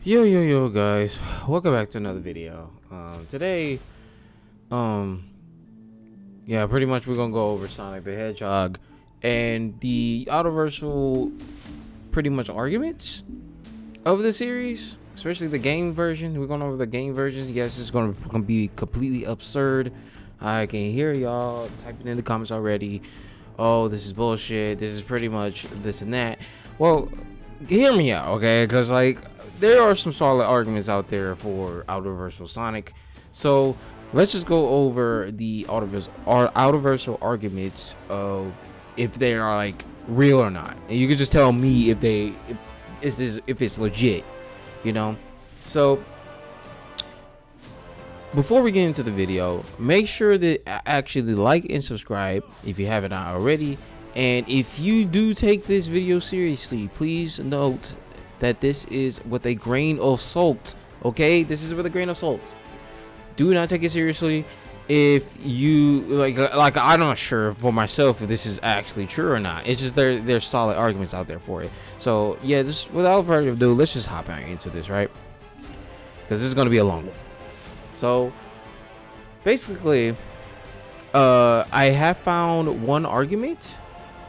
Yo guys, welcome back to another video. Today, yeah, pretty much we're gonna go over Sonic the Hedgehog and the universal pretty much arguments of the series, especially the game version. We're going over the game versions. Yes, it's gonna be completely absurd. I can hear y'all typing in the comments already. Oh, this is bullshit. This is pretty much this and that. Well, hear me out, okay? Because like there are some solid arguments out there for universal Sonic. So let's just go over the universal arguments of if they are like real or not, and you can just tell me if it's legit, you know. So before we get into the video, make sure that actually like and subscribe if you haven't already. And if you do take this video seriously, please note that this is with a grain of salt. Okay, this is with a grain of salt. Do not take it seriously. If you like I'm not sure for myself if this is actually true or not. It's just there's solid arguments out there for it. So yeah, this without further ado, let's just hop back into this, right? Because this is going to be a long one. So basically, I have found one argument,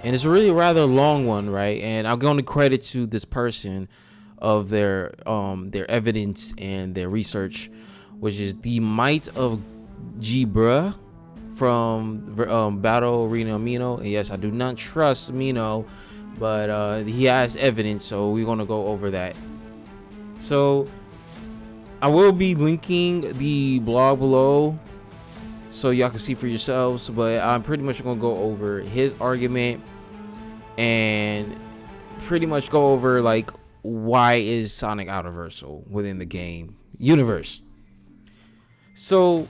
and it's a really rather long one, right? And I'm going to credit to this person of their evidence and their research, which is the might of Gibra from Battle Arena Mino. And yes, I do not trust Mino, but he has evidence, so we're going to go over that. So I will be linking the blog below so y'all can see for yourselves, but I'm pretty much gonna go over his argument and pretty much go over like why is Sonic universal within the game universe. So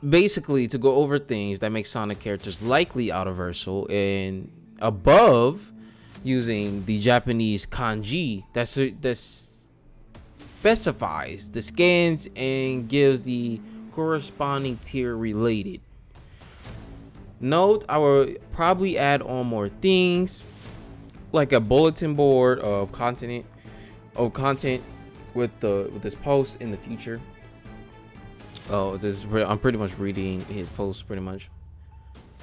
basically, to go over things that make Sonic characters likely universal and above using the Japanese kanji that's specifies the scans and gives the corresponding tier related. Note, I will probably add on more things like a bulletin board of content with this post in the future. I'm pretty much reading his post pretty much.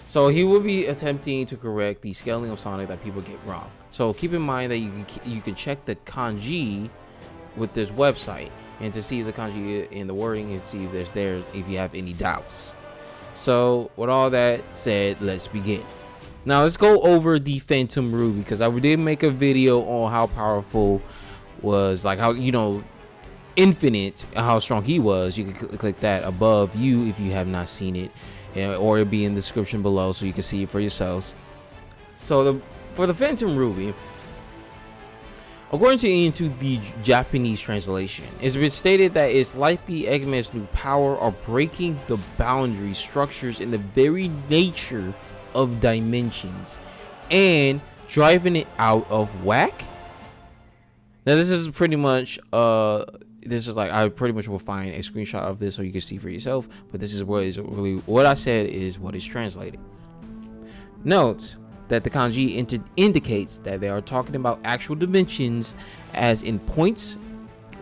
So he will be attempting to correct the scaling of Sonic that people get wrong. So keep in mind that you can check the kanji with this website and to see the kanji in the wording and see if you have any doubts. So with all that said, let's begin. Now let's go over the Phantom Ruby, because I did make a video on how powerful was, like how, you know, infinite, how strong he was. You can click that above you if you have not seen it, or it'll be in the description below so you can see it for yourselves. So for the Phantom Ruby, according to the Japanese translation, it's been stated that it's likely Eggman's new power are breaking the boundary structures in the very nature of dimensions and driving it out of whack. Now this is pretty much I pretty much will find a screenshot of this so you can see for yourself, but this is what I said is what is translated. Note that the kanji indicates that they are talking about actual dimensions, as in points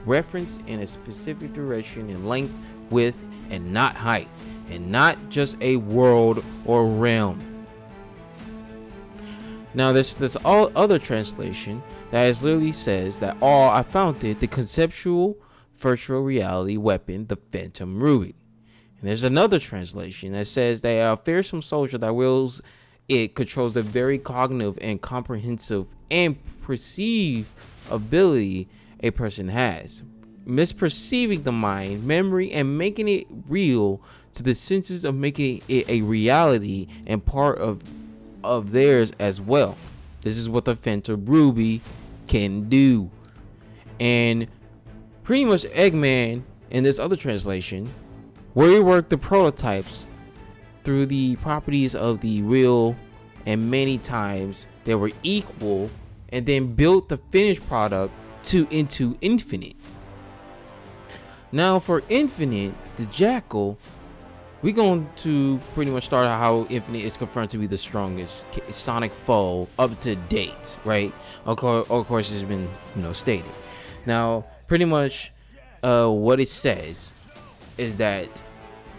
referenced in a specific direction in length, width, and not height, and not just a world or realm. Now this all other translation that is literally says that I found it the conceptual virtual reality weapon, the Phantom Ruby. And there's another translation that says that a fearsome soldier that wills it controls the very cognitive and comprehensive and perceive ability a person has, misperceiving the mind, memory, and making it real to the senses of making it a reality and part of theirs as well. This is what the Phantom Ruby can do. And pretty much Eggman in this other translation reworked the prototypes through the properties of the real, and many times they were equal, and then built the finished product into Infinite. Now for Infinite, the Jackal, we're going to pretty much start out how Infinite is confirmed to be the strongest Sonic foe up to date, right? Of course it's been, stated. Now pretty much what it says is that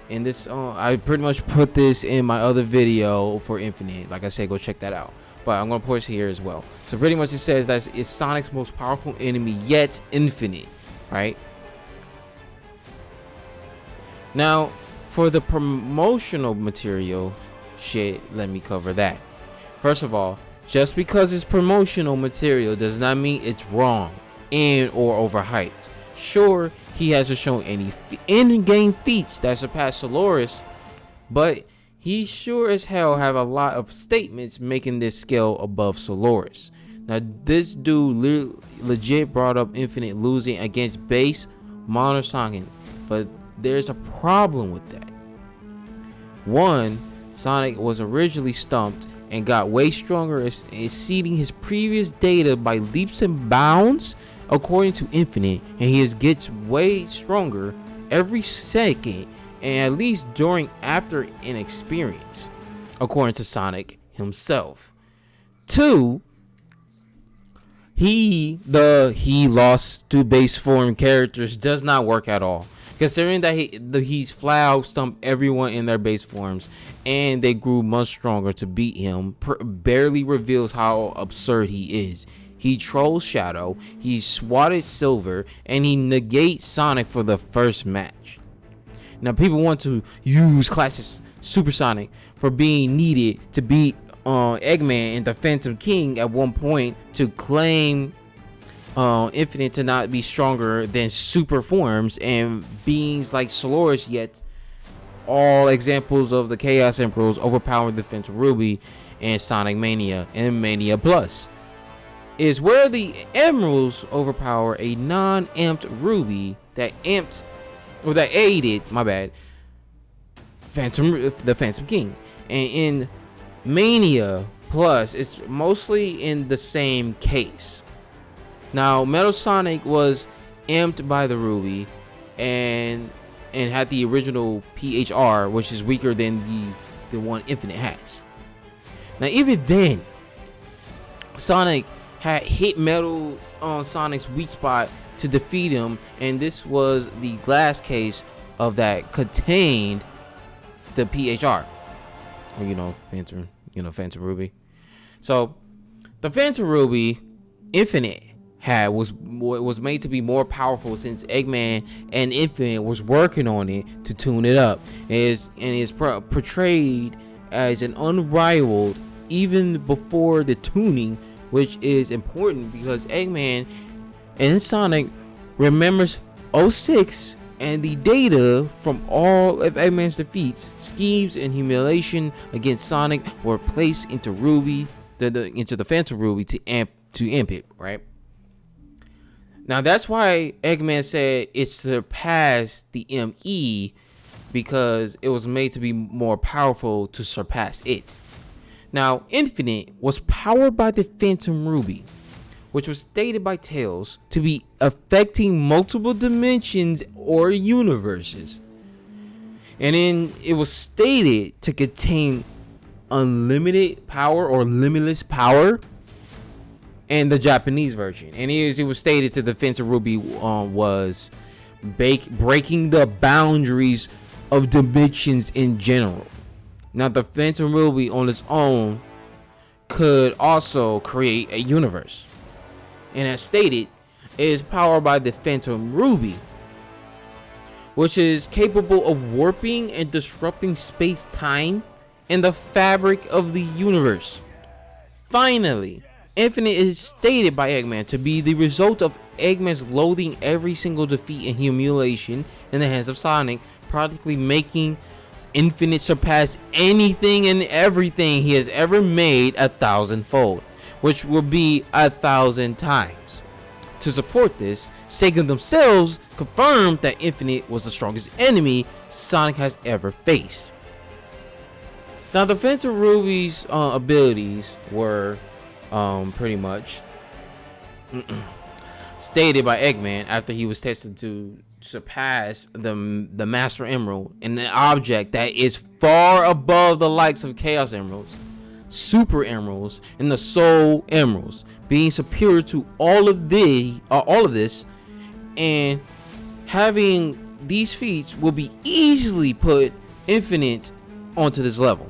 in this I pretty much put this in my other video for Infinite. Like I said, go check that out, but I'm gonna put it here as well. So pretty much it says that it's Sonic's most powerful enemy yet infinite, right? Now for the promotional material shit, let me cover that. First of all, just because it's promotional material does not mean it's wrong and or overhyped. Sure, he hasn't shown any in-game feats that surpass Solaris, but he sure as hell have a lot of statements making this scale above Solaris. Now, this dude legit brought up Infinite losing against base Mono Sonic, but there's a problem with that. One, Sonic was originally stumped and got way stronger, exceeding his previous data by leaps and bounds according to Infinite, and he gets way stronger every second, and at least after an experience, according to Sonic himself. Two, he lost to base form characters does not work at all, considering that he's flat out stumped everyone in their base forms, and they grew much stronger to beat him. Barely reveals how absurd he is. He trolls Shadow, he swatted Silver, and he negates Sonic for the first match. Now people want to use Classic Super Sonic for being needed to beat Eggman and the Phantom King at one point to claim Infinite to not be stronger than super forms and beings like Solaris, yet all examples of the Chaos Emeralds overpowering the Phantom Ruby and Sonic Mania and Mania Plus is where the Emeralds overpower a non-amped Ruby that aided the Phantom King. And in Mania Plus, it's mostly in the same case. Now, Metal Sonic was amped by the Ruby and had the original PHR, which is weaker than the one Infinite has. Now, even then, Sonic had hit Metal on Sonic's weak spot to defeat him, and this was the glass case of that contained the PHR, or Phantom Ruby. So the Phantom Ruby Infinite was made to be more powerful since Eggman and Infinite was working on it to tune it up, and is portrayed as an unrivaled even before the tuning, which is important because Eggman and Sonic remembers 06 and the data from all of Eggman's defeats, schemes, and humiliation against Sonic were placed into into the Phantom Ruby to amp it, right? Now that's why Eggman said it surpassed the ME, because it was made to be more powerful to surpass it. Now, Infinite was powered by the Phantom Ruby, which was stated by Tails to be affecting multiple dimensions or universes. And then it was stated to contain unlimited power or limitless power in the Japanese version. And it was stated to the Phantom Ruby was breaking the boundaries of dimensions in general. Now, the Phantom Ruby on its own could also create a universe. And as stated, it is powered by the Phantom Ruby, which is capable of warping and disrupting space-time and the fabric of the universe. Finally, Infinite is stated by Eggman to be the result of Eggman's loathing every single defeat and humiliation in the hands of Sonic, practically making Infinite surpass anything and everything he has ever made 1,000-fold, which will be 1,000 times. To support this, Sega themselves confirmed that Infinite was the strongest enemy Sonic has ever faced. Now, the Phantom Ruby's abilities were pretty much stated by Eggman after he was tested to surpass the Master Emerald in an object that is far above the likes of Chaos Emeralds, Super Emeralds, and the Soul Emeralds, being superior to all of this and having these feats will be easily put Infinite onto this level.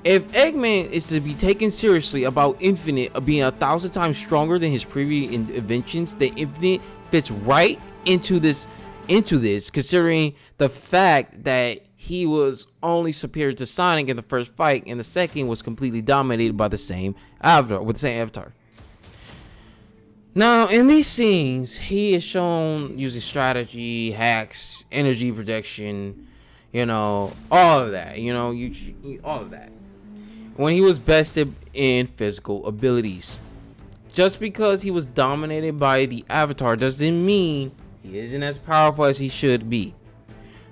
If Eggman is to be taken seriously about Infinite being 1,000 times stronger than his previous inventions, then Infinite fits right into this, considering the fact that he was only superior to Sonic in the first fight, and the second was completely dominated by the same avatar. Now, in these scenes, he is shown using strategy, hacks, energy projection, all of that. All of that. When he was bested in physical abilities. Just because he was dominated by the avatar doesn't mean he isn't as powerful as he should be.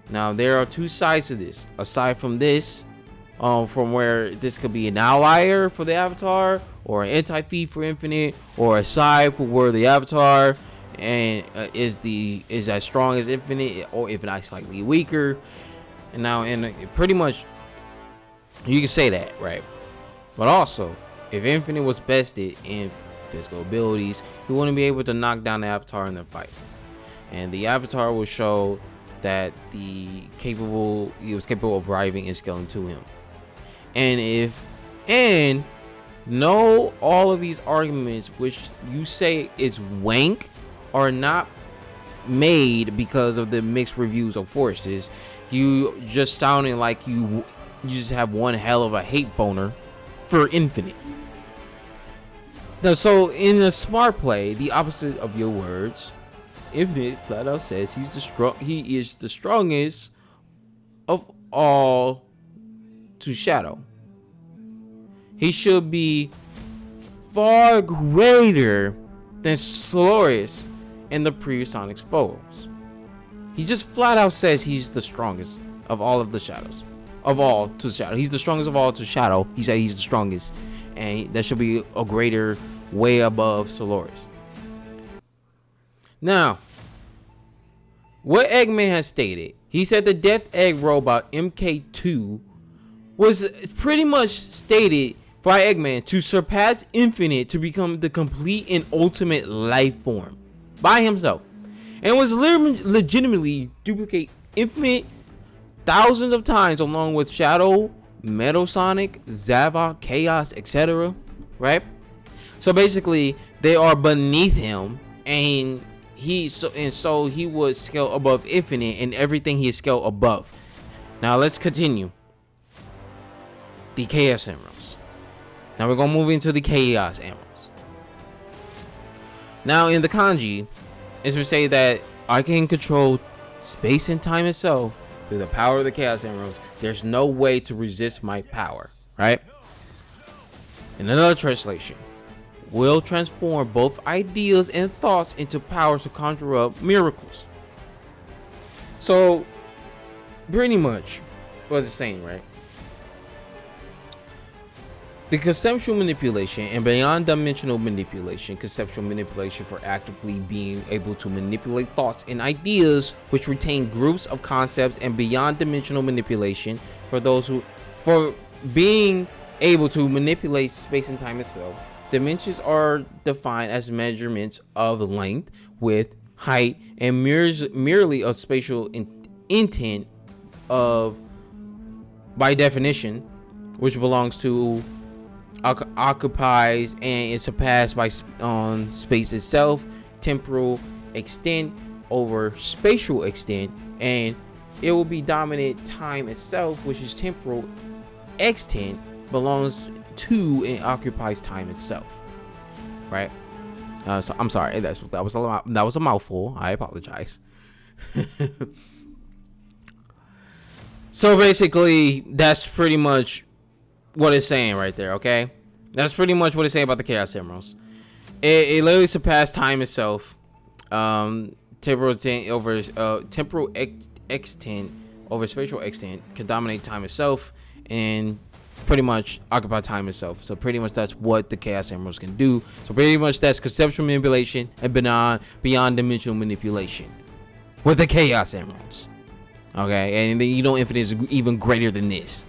Now, there are two sides to this. Aside from this, from where this could be an outlier for the avatar, or an anti-feat for Infinite, or a side for where the avatar and is as strong as Infinite, or if not slightly weaker. And now, pretty much, you can say that, right? But also, if Infinite was bested in physical abilities, he wouldn't be able to knock down the avatar in the fight, and the avatar will show that he was capable of riving and scaling to him. And no, all of these arguments which you say is wank are not made because of the mixed reviews of forces. You just sounding like you just have one hell of a hate boner for Infinite. Now, so in a smart play, the opposite of your words, Infinite flat out says he is the strongest of all to Shadow. He should be far greater than Solaris and the previous Sonic's foes. He just flat out says he's the strongest of all of the Shadows. Of all to Shadow. He's the strongest of all to Shadow. He said he's the strongest. And that should be a greater, way above Solaris. Now, what Eggman has stated, he said the Death Egg robot MK2 was pretty much stated by Eggman to surpass Infinite to become the complete and ultimate life form by himself, and was legitimately duplicate Infinite thousands of times along with Shadow, Metal Sonic, Zavok, Chaos, etc. Right? So basically, they are beneath him, and so he would scale above Infinite and everything he is scaled above. Now let's continue. The Chaos Emeralds. Now we're gonna move into the Chaos Emeralds. Now in the kanji, it's to say that I can control space and time itself through the power of the Chaos Emeralds. There's no way to resist my power, right? In another translation, will transform both ideas and thoughts into power to conjure up miracles. So pretty much what it's saying, right? The conceptual manipulation and beyond dimensional manipulation, conceptual manipulation for actively being able to manipulate thoughts and ideas which retain groups of concepts, and beyond dimensional manipulation for being able to manipulate space and time itself. Dimensions are defined as measurements of length, width, height, and merely of spatial intent of, by definition, which belongs to, occupies and is surpassed by space itself, temporal extent over spatial extent, and it will be dominant time itself, which is temporal extent, belongs to and occupies time itself, right? So I'm sorry, that was a mouthful. I apologize. So basically, that's pretty much what it's saying right there. Okay, that's pretty much what it's saying about the Chaos Emeralds. It literally surpassed time itself. Temporal extent over temporal extent over spatial extent can dominate time itself and pretty much occupy time itself. So pretty much that's what the Chaos Emeralds can do. So pretty much that's conceptual manipulation and beyond dimensional manipulation with the Chaos Emeralds. Okay, and then Infinite is even greater than this.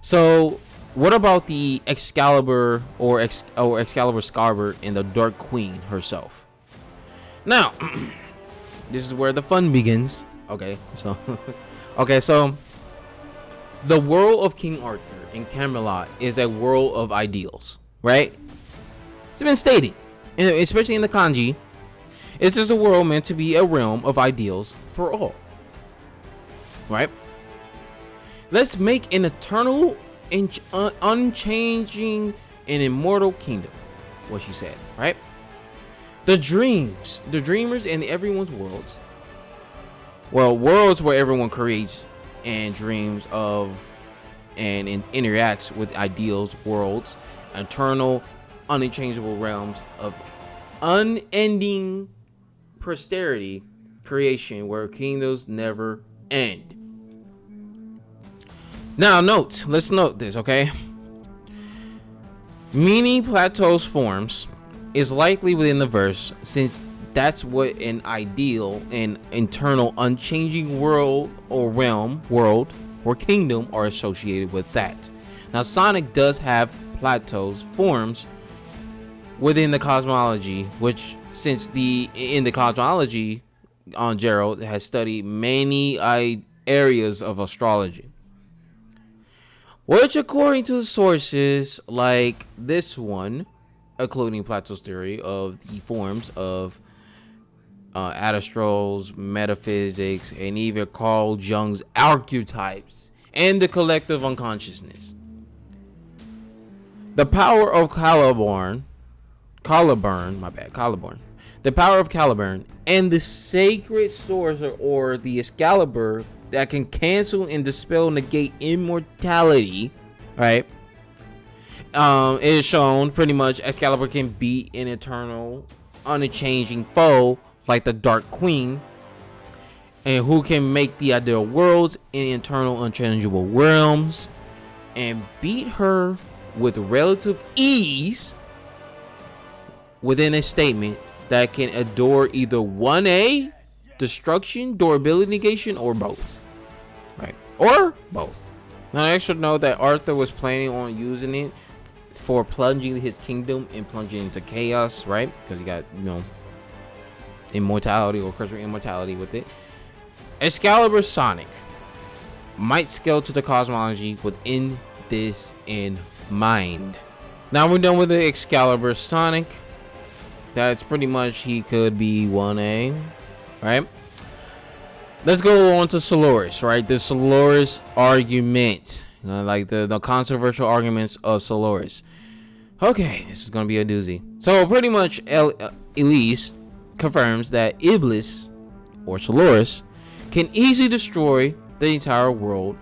So what about the Excalibur or Excalibur Scarber and the Dark Queen herself? Now, this is where the fun begins. Okay, so the world of King Arthur in Camelot is a world of ideals, right? It's been stated, especially in the kanji. It's just a world meant to be a realm of ideals for all, right? Let's make an eternal, unchanging, and immortal kingdom. What she said, right? The dreamers in everyone's worlds. Well, worlds where everyone creates and dreams of and interacts with ideals, worlds, eternal, unchangeable realms of unending posterity creation where kingdoms never end. Now let's note this, okay? Many plateaus forms is likely within the verse, since that's what an ideal and eternal unchanging world or realm, world or kingdom are associated with that. Now Sonic does have plateaus forms within the cosmology, which since in the cosmology on Gerald has studied many areas of astrology, which according to the sources like this one, including Plato's theory of the forms of Aristo's metaphysics, and even Carl Jung's archetypes and the collective unconsciousness. The power of Caliburn, the power of Caliburn, and the sacred source or the Excalibur that can cancel and dispel, negate immortality, right? It is shown pretty much Excalibur can beat an eternal, unchanging foe like the Dark Queen, and who can make the ideal worlds in eternal, unchangeable realms, and beat her with relative ease within a statement that can adore either 1A, destruction, durability negation, or both. Right? Or both. Now, I should know that Arthur was planning on using it for plunging his kingdom and plunging into chaos, right? Because he got, immortality or cursory immortality with it. Excalibur Sonic might scale to the cosmology within this in mind. Now we're done with the Excalibur Sonic. That's pretty much he could be 1A, right? Let's go on to Solaris, right? The Solaris argument, like the controversial arguments of Solaris. Okay, this is gonna be a doozy. So pretty much Elise confirms that Iblis or Solaris can easily destroy the entire world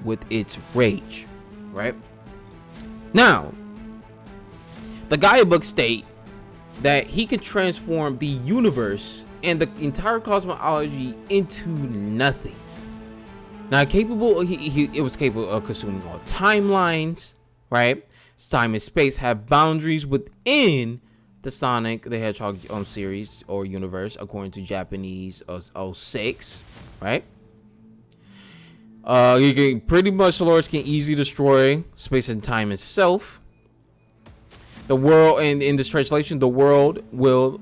with its rage, right? Now, the Gaia books state that he could transform the universe and the entire cosmology into nothing. Now, it was capable of consuming all timelines, right? Time and space have boundaries within the Sonic the Hedgehog series or universe, according to Japanese 06, right? You can pretty much Solaris can easily destroy space and time itself. The world, and in this translation, the world will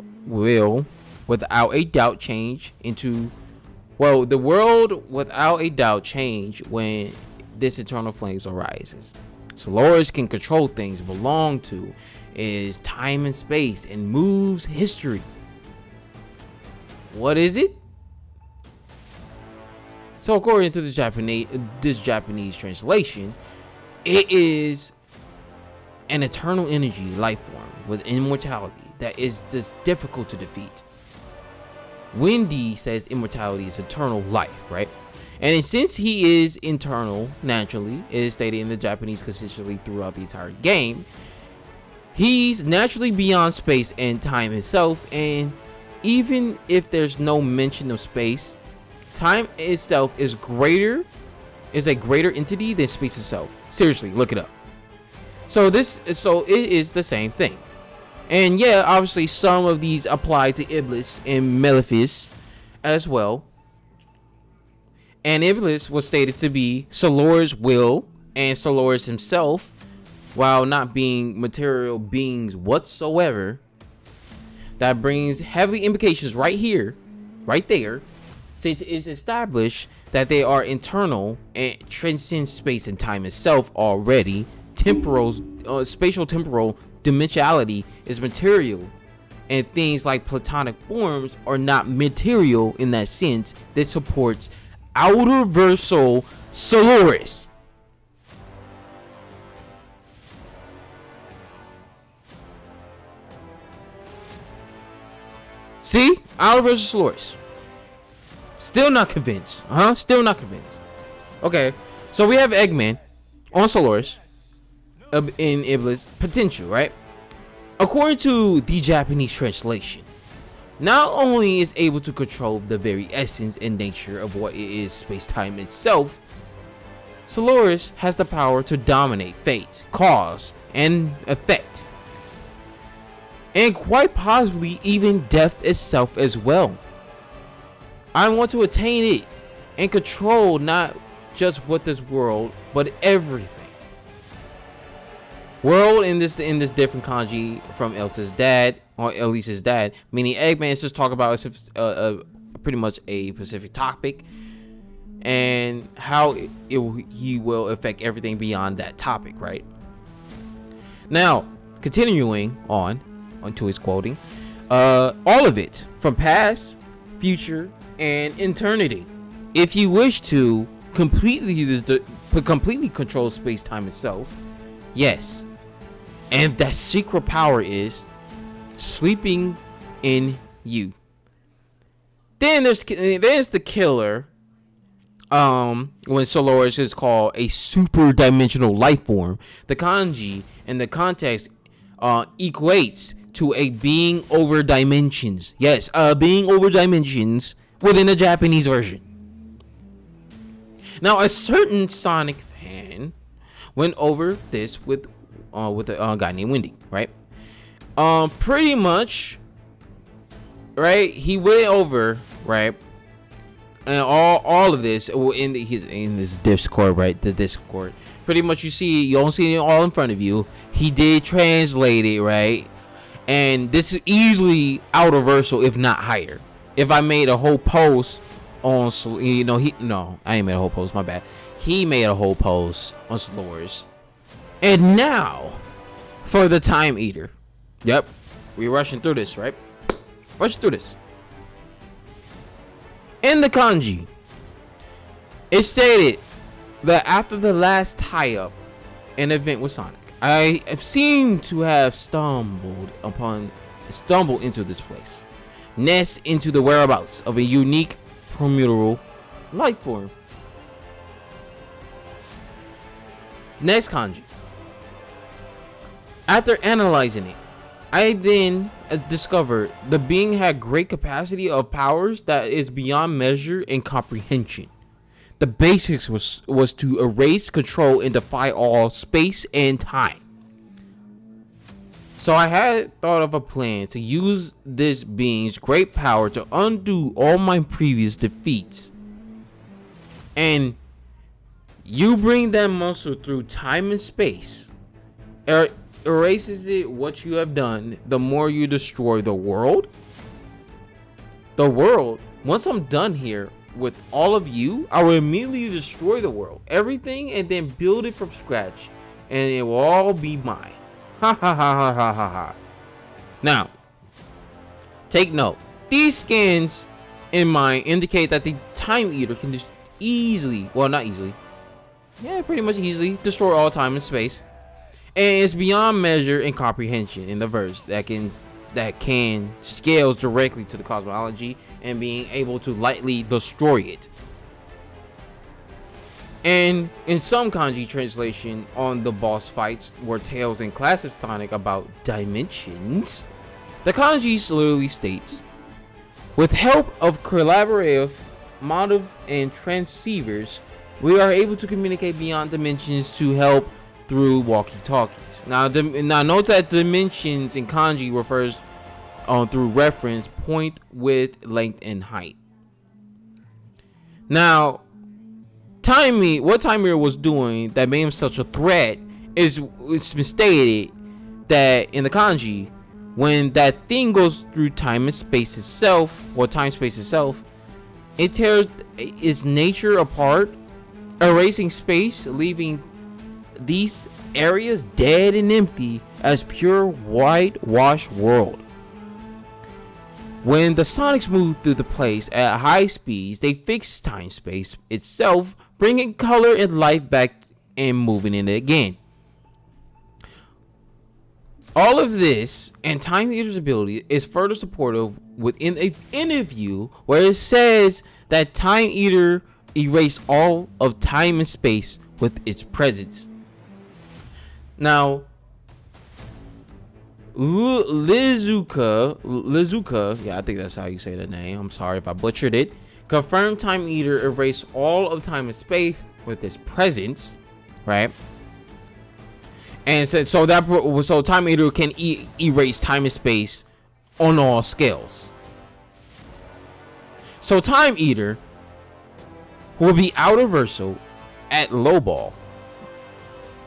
without a doubt change into, the world without a doubt change when this eternal flames arises. Solaris can control things belong to is time and space and moves history. What is it? So according to this Japanese translation, it is an eternal energy life form with immortality that is just difficult to defeat. Wendy says immortality is eternal life, right? And since he is internal naturally, it is stated in the Japanese consistently throughout the entire game, he's naturally beyond space and time itself, and even if there's no mention of space, time itself is a greater entity than space itself. Seriously, look it up. So it is the same thing. And yeah, obviously some of these apply to Iblis and Maleficus as well. And Iblis was stated to be Solaris' will, and Solaris himself, while not being material beings whatsoever, that brings heavy implications right here, right there, since it's established that they are internal and transcend space and time itself already. Spatial temporal dimensionality is material, and things like platonic forms are not material in that sense. This supports outerversal Solaris. See? Outerversal Solaris. Still not convinced. Still not convinced. Okay. So we have Eggman on Solaris in Iblis potential, right? According to the Japanese translation, not only is able to control the very essence and nature of what it is, space-time itself, Solaris has the power to dominate fate, cause, and effect, and quite possibly even death itself as well. I want to attain it and control not just what this world, but everything. World in this different kanji from Elsa's dad, or at least his dad, meaning Eggman is just talking about pretty much a specific topic and how he will affect everything beyond that topic, right? Now, continuing onto his quoting, all of it from past, future, and eternity. If you wish to completely control space-time itself, yes. And that secret power is sleeping in you. Then there's the killer. When Solaris is called a super dimensional life form, the kanji in the context equates to a being over dimensions. Yes, a being over dimensions within the Japanese version. Now, a certain Sonic fan went over this with a guy named Wendy, right? Pretty much, right? He went over, right? And all of this in this Discord, right? The Discord. Pretty much, you don't see it all in front of you. He did translate it, right? And this is easily outerversal, if not higher. If I made a whole post on, I ain't made a whole post. My bad. He made a whole post on Solaris. And now, for the Time Eater. Yep, we're rushing through this, right? Rushing through this. In the kanji, it stated that after the last tie-up, an event with Sonic, I have seemed to have stumbled into this place, nest into the whereabouts of a unique, permutable life form. Next kanji. After analyzing it, I then discovered the being had great capacity of powers that is beyond measure and comprehension. The basics was to erase, control, and defy all space and time. So I had thought of a plan to use this being's great power to undo all my previous defeats. And you bring that monster through time and space. Erases it what you have done. The more you destroy the world. Once I'm done here with all of you, I will immediately destroy the world, everything, and then build it from scratch, and it will all be mine. Ha ha ha ha ha ha ha. Now, take note. These scans in mine indicate that the Time Eater can just easily, well, not easily, yeah, pretty much easily destroy all time and space. And it's beyond measure and comprehension in the verse that can scales directly to the cosmology and being able to lightly destroy it. And in some kanji translation on the boss fights where Tails and Classic Sonic about dimensions, the kanji literally states, with help of collaborative motive and transceivers, we are able to communicate beyond dimensions to help through walkie-talkies. Now note that dimensions in kanji refers through reference point, width, length, and height. Now, what Time Eater was doing that made him such a threat is it's been stated that in the kanji when that thing goes through time and space itself, or time space itself, it tears its nature apart, erasing space, leaving these areas dead and empty as pure whitewash world. When the Sonics move through the place at high speeds, they fix time space itself, bringing color and life back and moving in it again. All of this and Time Eater's ability is further supported within an interview where it says that Time Eater erased all of time and space with its presence. Now, Lizuka, yeah, I think that's how you say the name. I'm sorry if I butchered it. Confirmed Time Eater erased all of time and space with its presence, right? And said so Time Eater can erase time and space on all scales. So Time Eater will be outerversal at low ball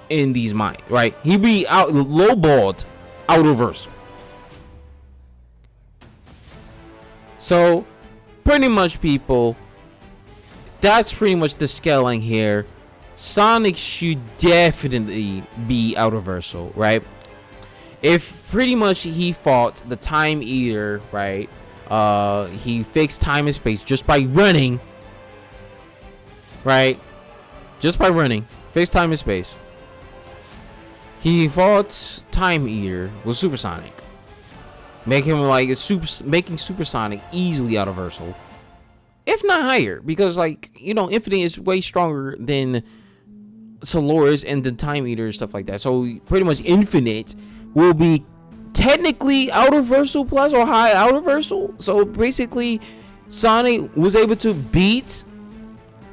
in these minds, right? He'll be low balled outerversal. So pretty much, people, that's pretty much the scaling here. Sonic should definitely be outerversal, right? If pretty much he fought the Time Eater, right? He fixed time and space just by running, right? Just by running, fixed time and space. He fought Time Eater with Supersonic, making him like making Supersonic easily outerversal, if not higher, because like, you know, Infinite is way stronger than Solaris and the Time Eater and stuff like that. So pretty much Infinite will be technically outerversal plus or high outerversal. So basically Sonic was able to beat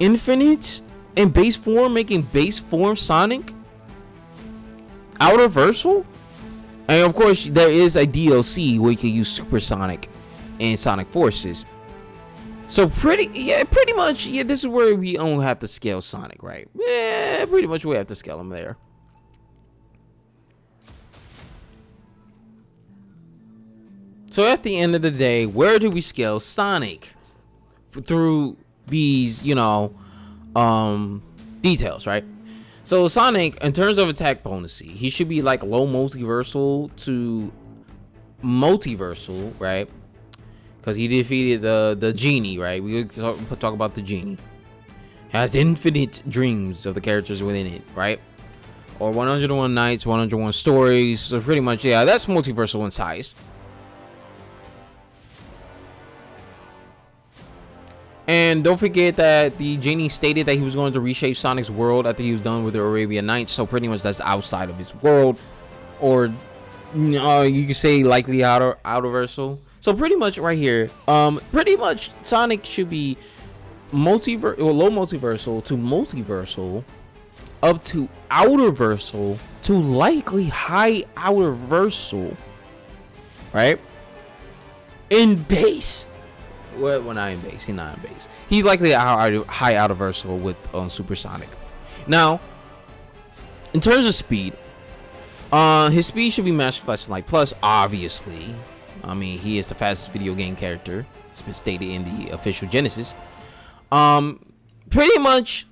Infinite in base form, making base form Sonic outerversal. And of course there is a DLC where you can use Supersonic and Sonic Forces. So pretty much, this is where we only have to scale Sonic, right? Yeah, pretty much we have to scale him there. So at the end of the day, where do we scale Sonic? Through these, you know, details, right? So Sonic, in terms of attack potency, he should be like low multiversal to multiversal, right? Because he defeated the genie, right? We talk about the genie. Has infinite dreams of the characters within it, right? Or 101 nights, 101 stories. So pretty much, yeah, that's multiversal in size. And don't forget that the genie stated that he was going to reshape Sonic's world after he was done with the Arabian Nights. So pretty much that's outside of his world, or you could say likely outerversal. So pretty much right here, pretty much Sonic should be low multiversal to multiversal, up to outerversal to likely high outerversal, right? In base. Well, not in base. He's not in base. He's likely a high outerversal with Supersonic. Now, in terms of speed, his speed should be Master Flash Light Plus, obviously. I mean, he is the fastest video game character. It's been stated in the official Genesis. Pretty much,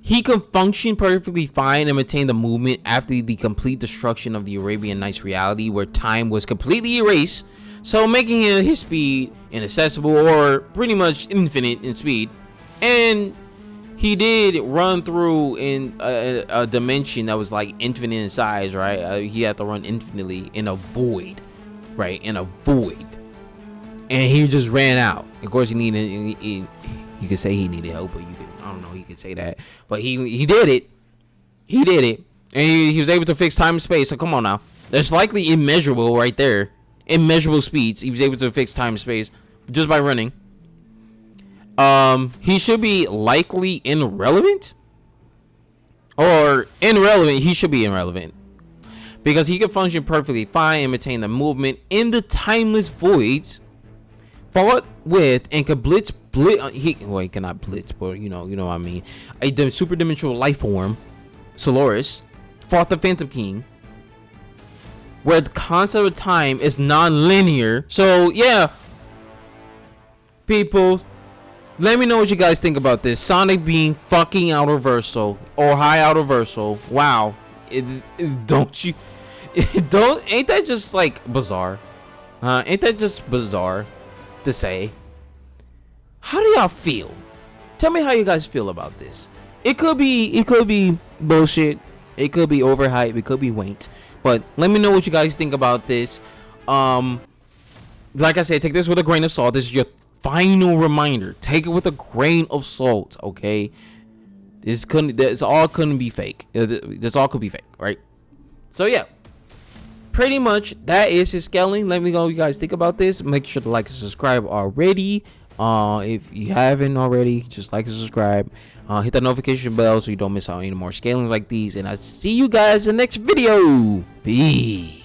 he can function perfectly fine and maintain the movement after the complete destruction of the Arabian Nights reality, where time was completely erased. So making his speed inaccessible, or pretty much infinite in speed. And he did run through in a dimension that was like infinite in size, right? He had to run infinitely in a void, right? In a void. And he just ran out. Of course, he needed, you could say he needed help, but you could, I don't know, he could say that. But he did it. He did it. And he was able to fix time and space. So come on now. That's likely immeasurable right there. Immeasurable speeds. He was able to fix time and space just by running. He should be likely irrelevant. Or irrelevant. He should be irrelevant. Because he can function perfectly fine and maintain the movement in the timeless voids. Fought with and could he cannot blitz, but you know what I mean. A super dimensional life form, Solaris, fought the Phantom King. where the concept of time is non-linear. So yeah, people, let me know what you guys think about this. Sonic being fucking out reversal or high out reversal. Wow. Don't you ain't that just like bizarre? Ain't that just bizarre to say? How do y'all feel? Tell me how you guys feel about this. It could be bullshit. It could be overhyped. It could be wanked. But let me know what you guys think about this. Like I said, take this with a grain of salt. This is your final reminder. Take it with a grain of salt, okay? This all couldn't be fake. This all could be fake, right? So yeah, pretty much that is his scaling. Let me know what you guys think about this. Make sure to like and subscribe already. If you haven't already, just like and subscribe. Hit that notification bell so you don't miss out on any more scalings like these. And I see you guys in the next video. Peace.